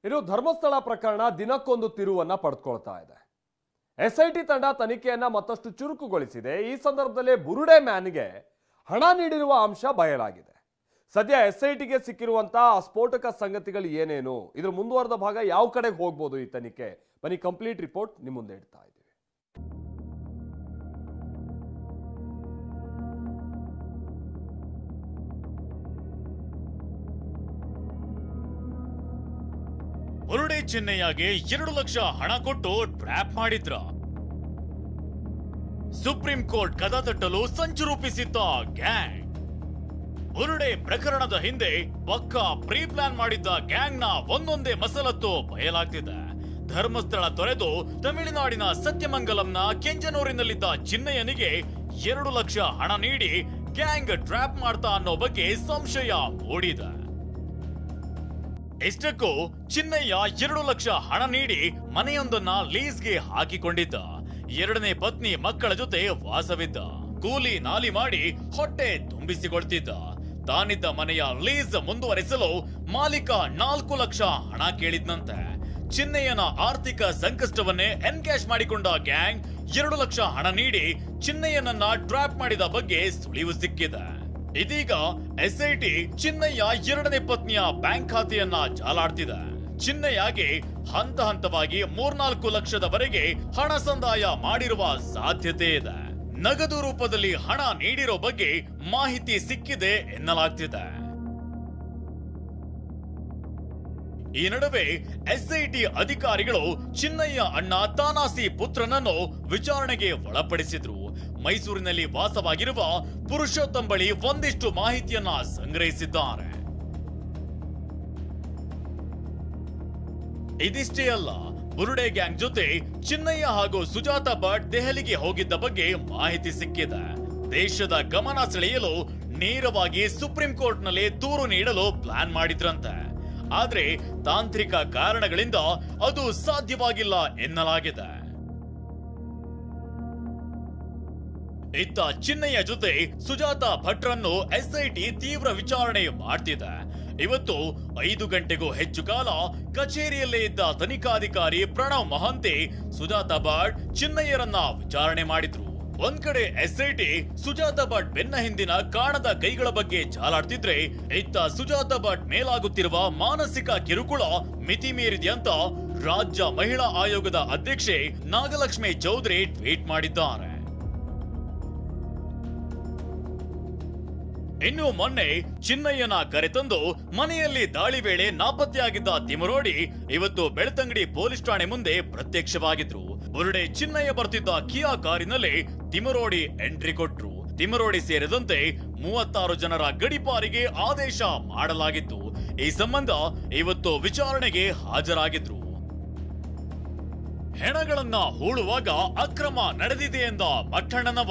ಇನ್ನು ಧರ್ಮಸ್ಥಳ ಪ್ರಕರಣ ದಿನಕ್ಕೊಂದು ತಿರುವನ್ನ ಪಡೆದುಕೊಳ್ತಾ ಇದೆ. ಎಸ್ಐಟಿ ತಂಡ ತನಿಖೆಯನ್ನ ಮತ್ತಷ್ಟು ಚುರುಕುಗೊಳಿಸಿದೆ. ಈ ಸಂದರ್ಭದಲ್ಲಿ ಬುರುಡೆ ಮ್ಯಾನ್ಗೆ ಹಣ ನೀಡಿರುವ ಅಂಶ ಬಯಲಾಗಿದೆ. ಸದ್ಯ ಎಸ್ಐಟಿಗೆ ಸಿಕ್ಕಿರುವಂತಹ ಸ್ಫೋಟಕ ಸಂಗತಿಗಳು ಏನೇನು, ಇದ್ರ ಮುಂದುವರೆದ ಭಾಗ ಯಾವ ಕಡೆಗೆ ಹೋಗ್ಬೋದು ಈ ತನಿಖೆ, ಬನ್ನಿ ಕಂಪ್ಲೀಟ್ ರಿಪೋರ್ಟ್ ನಿಮ್ಮ ಮುಂದೆ ಇಡ್ತಾ ಇದ್ದೀವಿ. ಬುರುಡೆ ಚಿನ್ನಯ್ಯಗೆ 2 ಲಕ್ಷ ಹಣ ಕೊಟ್ಟು ಟ್ರ್ಯಾಪ್ ಮಾಡಿದ್ರ. ಸುಪ್ರೀಂ ಕೋರ್ಟ್ ಕದ ತಟ್ಟಲು ಸಂಚು ರೂಪಿಸಿದ್ದ ಗ್ಯಾಂಗ್. ಬುರುಡೆ ಪ್ರಕರಣದ ಹಿಂದೆ ಪಕ್ಕಾ ಪ್ರೀ ಪ್ಲಾನ್ ಮಾಡಿದ್ದ ಗ್ಯಾಂಗ್ ನ ಒಂದೊಂದೇ ಮಸಲತ್ತು ಬಯಲಾಗ್ತಿದೆ. ಧರ್ಮಸ್ಥಳ ತೊರೆದು ತಮಿಳುನಾಡಿನ ಸತ್ಯಮಂಗಲಂನ ಕೆಂಜನೂರಿನಲ್ಲಿದ್ದ ಚಿನ್ನಯ್ಯನಿಗೆ 2 ಲಕ್ಷ ಹಣ ನೀಡಿ ಗ್ಯಾಂಗ್ ಟ್ರ್ಯಾಪ್ ಮಾಡ್ತಾ ಅನ್ನೋ ಬಗ್ಗೆ ಸಂಶಯ ಮೂಡಿದೆ. ಇಷ್ಟಕ್ಕೂ ಚಿನ್ನಯ್ಯ 2 ಲಕ್ಷ ಹಣ ನೀಡಿ ಮನೆಯೊಂದನ್ನ ಲೀಸ್ಗೆ ಹಾಕಿಕೊಂಡಿದ್ದ. 2ನೇ ಪತ್ನಿ ಮಕ್ಕಳ ಜೊತೆ ವಾಸವಿದ್ದ. ಕೂಲಿ ನಾಲಿ ಮಾಡಿ ಹೊಟ್ಟೆ ತುಂಬಿಸಿಕೊಳ್ತಿದ್ದ. ತಾನಿದ್ದ ಮನೆಯ ಲೀಸ್ ಮುಂದುವರಿಸಲು ಮಾಲೀಕ 4 ಲಕ್ಷ ಹಣ ಕೇಳಿದ್ನಂತೆ. ಚಿನ್ನಯ್ಯನ ಆರ್ಥಿಕ ಸಂಕಷ್ಟವನ್ನೇ ಎನ್ಕ್ಯಾಶ್ ಮಾಡಿಕೊಂಡ ಗ್ಯಾಂಗ್ 2 ಲಕ್ಷ ಹಣ ನೀಡಿ ಚಿನ್ನಯ್ಯನನ್ನ ಟ್ರ್ಯಾಪ್ ಮಾಡಿದ ಬಗ್ಗೆ ಸುಳಿವು ಸಿಕ್ಕಿದೆ. ಇದೀಗ ಎಸ್ಐಟಿ ಚಿನ್ನಯ್ಯ 2ನೇ ಪತ್ನಿಯ ಬ್ಯಾಂಕ್ ಖಾತೆಯನ್ನ ಜಾಲಾಡ್ತಿದೆ. ಚಿನ್ನಯ್ಯಗೆ ಹಂತ ಹಂತವಾಗಿ 3-4 ಲಕ್ಷದವರೆಗೆ ಹಣ ಸಂದಾಯ ಮಾಡಿರುವ ಸಾಧ್ಯತೆ ಇದೆ. ನಗದು ರೂಪದಲ್ಲಿ ಹಣ ನೀಡಿರೋ ಬಗ್ಗೆ ಮಾಹಿತಿ ಸಿಕ್ಕಿದೆ ಎನ್ನಲಾಗ್ತಿದೆ. ಈ ನಡುವೆ ಎಸ್ಐಟಿ ಅಧಿಕಾರಿಗಳು ಚಿನ್ನಯ್ಯ ಅಣ್ಣ ತಾನಾಸಿ ಪುತ್ರನನ್ನು ವಿಚಾರಣೆಗೆ ಒಳಪಡಿಸಿದ್ರು. ಮೈಸೂರಿನಲ್ಲಿ ವಾಸವಾಗಿರುವ ಪುರುಷೋತ್ತಮ್ ಬಳಿ ಒಂದಿಷ್ಟು ಮಾಹಿತಿಯನ್ನ ಸಂಗ್ರಹಿಸಿದ್ದಾರೆ. ಇದಿಷ್ಟೇ ಅಲ್ಲ, ಬುರುಡೆ ಗ್ಯಾಂಗ್ ಜೊತೆ ಚಿನ್ನಯ್ಯ ಹಾಗೂ ಸುಜಾತಾ ಭಟ್ ದೆಹಲಿಗೆ ಹೋಗಿದ್ದ ಬಗ್ಗೆ ಮಾಹಿತಿ ಸಿಕ್ಕಿದೆ. ದೇಶದ ಗಮನ ಸೆಳೆಯಲು ನೇರವಾಗಿ ಸುಪ್ರೀಂ ಕೋರ್ಟ್ ನಲ್ಲಿ ದೂರು ನೀಡಲು ಪ್ಲಾನ್ ಮಾಡಿದ್ರಂತೆ. ಆದ್ರೆ ತಾಂತ್ರಿಕ ಕಾರಣಗಳಿಂದ ಅದು ಸಾಧ್ಯವಾಗಿಲ್ಲ ಎನ್ನಲಾಗಿದೆ. ಇತ್ತ ಚಿನ್ನಯ್ಯ ಜೊತೆ ಸುಜಾತಾ ಭಟ್ರನ್ನು ಎಸ್ಐಟಿ ತೀವ್ರ ವಿಚಾರಣೆ ಮಾಡ್ತಿದೆ. ಇವತ್ತು 5 ಗಂಟೆಗೂ ಹೆಚ್ಚು ಕಾಲ ಕಚೇರಿಯಲ್ಲೇ ಇದ್ದ ತನಿಖಾಧಿಕಾರಿ ಪ್ರಣವ್ ಮಹಂತಿ ಸುಜಾತಾ ಭಟ್ ಚಿನ್ನಯ್ಯರನ್ನ ವಿಚಾರಣೆ ಮಾಡಿದ್ರು. ಒಂದ್ ಕಡೆ ಎಸ್ಐಟಿ ಸುಜಾತಾ ಭಟ್ ಬೆನ್ನ ಹಿಂದಿನ ಕಾಣದ ಕೈಗಳ ಬಗ್ಗೆ ಜಾಲಾಡ್ತಿದ್ರೆ, ಇತ್ತ ಸುಜಾತಾ ಭಟ್ ಮೇಲಾಗುತ್ತಿರುವ ಮಾನಸಿಕ ಕಿರುಕುಳ ಮಿತಿ ಮೀರಿದೆ ಅಂತ ರಾಜ್ಯ ಮಹಿಳಾ ಆಯೋಗದ ಅಧ್ಯಕ್ಷೆ ನಾಗಲಕ್ಷ್ಮಿ ಚೌಧರಿ ಟ್ವೀಟ್ ಮಾಡಿದ್ದಾರೆ. ಇನ್ನು ಮೊನ್ನೆ ಚಿನ್ನಯ್ಯನ ಕರೆತಂದು ಮನೆಯಲ್ಲಿ ದಾಳಿ ವೇಳೆ ನಾಪತ್ತೆಯಾಗಿದ್ದ ತಿಮರೋಡಿ ಇವತ್ತು ಬೆಳ್ತಂಗಡಿ ಪೊಲೀಸ್ ಠಾಣೆ ಮುಂದೆ ಪ್ರತ್ಯಕ್ಷವಾಗಿದ್ರು. ಬುರುಡೆ ಚಿನ್ನಯ್ಯ ಬರ್ತಿದ್ದ ಕಿಯಾ ಕಾರಿನಲ್ಲಿ ತಿಮರೋಡಿ ಎಂಟ್ರಿ ಕೊಟ್ರು. ತಿಮರೋಡಿ ಸೇರಿದಂತೆ 36 ಜನರ ಗಡಿಪಾರಿಗೆ ಆದೇಶ ಮಾಡಲಾಗಿತ್ತು. ಈ ಸಂಬಂಧ ಇವತ್ತು ವಿಚಾರಣೆಗೆ ಹಾಜರಾಗಿದ್ರು. ಹೆಣಗಳನ್ನ ಹೂಳುವಾಗ ಅಕ್ರಮ ನಡೆದಿದೆ ಎಂದ ಮಠಣ್ಣನವ.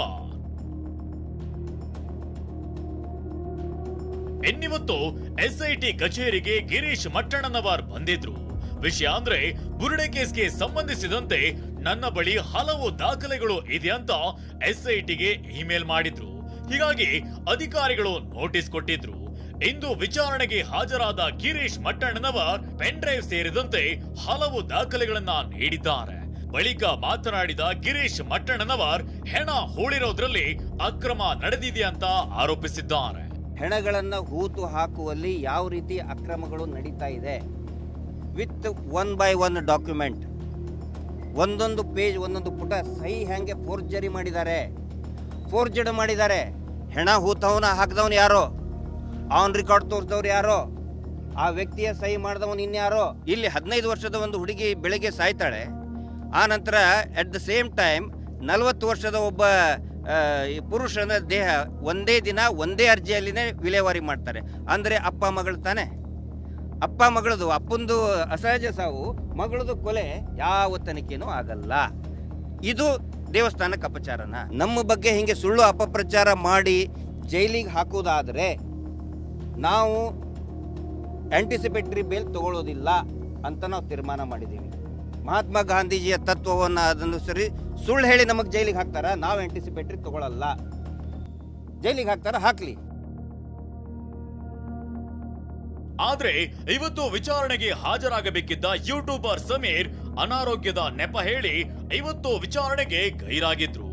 ಇನ್ನಿವತ್ತು ಎಸ್ಐಟಿ ಕಚೇರಿಗೆ ಗಿರೀಶ್ ಮಟ್ಟಣ್ಣನವರ್ ಬಂದಿದ್ರು. ವಿಷಯ ಅಂದ್ರೆ ಬುರುಡೆ ಕೇಸ್ಗೆ ಸಂಬಂಧಿಸಿದಂತೆ ನನ್ನ ಬಳಿ ಹಲವು ದಾಖಲೆಗಳು ಇದೆ ಅಂತ ಎಸ್ಐಟಿಗೆ ಇಮೇಲ್ ಮಾಡಿದ್ರು. ಹೀಗಾಗಿ ಅಧಿಕಾರಿಗಳು ನೋಟಿಸ್ ಕೊಟ್ಟಿದ್ರು. ಇಂದು ವಿಚಾರಣೆಗೆ ಹಾಜರಾದ ಗಿರೀಶ್ ಮಟ್ಟಣ್ಣನವರ್ ಪೆನ್ ಡ್ರೈವ್ ಸೇರಿದಂತೆ ಹಲವು ದಾಖಲೆಗಳನ್ನ ನೀಡಿದ್ದಾರೆ. ಬಳಿಕ ಮಾತನಾಡಿದ ಗಿರೀಶ್ ಮಟ್ಟಣ್ಣನವರ್ ಹೆಣ ಹೂಳಿರೋದ್ರಲ್ಲಿ ಅಕ್ರಮ ನಡೆದಿದೆ ಅಂತ ಆರೋಪಿಸಿದ್ದಾರೆ. ಹೆಣಗಳನ್ನು ಹೂತು ಹಾಕುವಲ್ಲಿ ಯಾವ ರೀತಿ ಅಕ್ರಮಗಳು ನಡೀತಾ ಇದೆ, ವಿತ್ 1 by 1 ಡಾಕ್ಯುಮೆಂಟ್, ಒಂದೊಂದು ಪೇಜ್ ಒಂದೊಂದು ಪುಟ ಸಹಿ ಹೆಂಗೆ ಫೋರ್ಜರಿ ಮಾಡಿದ್ದಾರೆ, ಫೋರ್ಜಡ್ ಮಾಡಿದ್ದಾರೆ. ಹೆಣ ಹೂತವನ ಹಾಕಿದವನು ಯಾರೋ, ಆನ್ ರೆಕಾರ್ಡ್ ತೋರಿಸಿದವ್ರು ಯಾರೋ, ಆ ವ್ಯಕ್ತಿಯ ಸಹಿ ಮಾಡಿದವನು ಇನ್ಯಾರೋ. ಇಲ್ಲಿ 15 ವರ್ಷದ ಒಂದು ಹುಡುಗಿ ಬೆಳಗ್ಗೆ ಸಾಯ್ತಾಳೆ. ಆ ನಂತರ ಅಟ್ ದ ಸೇಮ್ ಟೈಮ್ 40 ವರ್ಷದ ಒಬ್ಬ ಪುರುಷನ ದೇಹ ಒಂದೇ ದಿನ ಒಂದೇ ಅರ್ಜಿಯಲ್ಲಿನೇ ವಿಲೇವಾರಿ ಮಾಡ್ತಾರೆ. ಅಂದರೆ ಅಪ್ಪ ಮಗಳು ತಾನೆ, ಅಪ್ಪ ಮಗಳದು, ಅಪ್ಪಂದು ಅಸಹಜ ಸಾವು, ಮಗಳದು ಕೊಲೆ, ಯಾವ ತನಿಖೆನೂ ಆಗಲ್ಲ. ಇದು ದೇವಸ್ಥಾನಕ್ಕೆ ಅಪಚಾರನ? ನಮ್ಮ ಬಗ್ಗೆ ಹಿಂಗೆ ಸುಳ್ಳು ಅಪಪ್ರಚಾರ ಮಾಡಿ ಜೈಲಿಗೆ ಹಾಕೋದಾದರೆ ನಾವು ಆಂಟಿಸಿಪೇಟರಿ ಬೇಲ್ ತಗೊಳ್ಳೋದಿಲ್ಲ ಅಂತ ನಾವು ತೀರ್ಮಾನ ಮಾಡಿದ್ದೀವಿ. ಮಹಾತ್ಮ ಗಾಂಧೀಜಿಯ ತತ್ವವನ್ನು ಅದನ್ನು ಸರಿ ಸುಳ್ಳು ಹೇಳಿ ನಮಗೆ ಜೈಲಿಗೆ ಹಾಕ್ತಾರ? ನಾವು ಆಂಟಿಸಿಪೇಟರಿ ತಗೊಳ್ಳಲ್ಲ. ಜೈಲಿಗೆ ಹಾಕ್ತಾರ, ಹಾಕ್ಲಿ. ಆದ್ರೆ ಇವತ್ತು ವಿಚಾರಣೆಗೆ ಹಾಜರಾಗಬೇಕಿದ್ದ ಯೂಟ್ಯೂಬರ್ ಸಮೀರ್ ಅನಾರೋಗ್ಯದ ನೆಪ ಹೇಳಿ ಇವತ್ತು ವಿಚಾರಣೆಗೆ ಗೈರಾಗಿದ್ರು.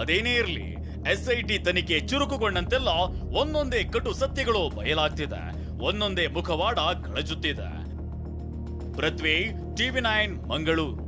ಅದೇನೇ ಇರ್ಲಿ, ಎಸ್ಐಟಿ ತನಿಖೆ ಚುರುಕುಗೊಂಡಂತೆಲ್ಲ ಒಂದೊಂದೇ ಕಟು ಸತ್ಯಗಳು ಬಯಲಾಗ್ತಿದೆ, ಒಂದೊಂದೇ ಮುಖವಾಡ ಕಳಚುತ್ತಿದೆ. ಪೃಥ್ವಿ, TV9 ಮಂಗಳೂರು.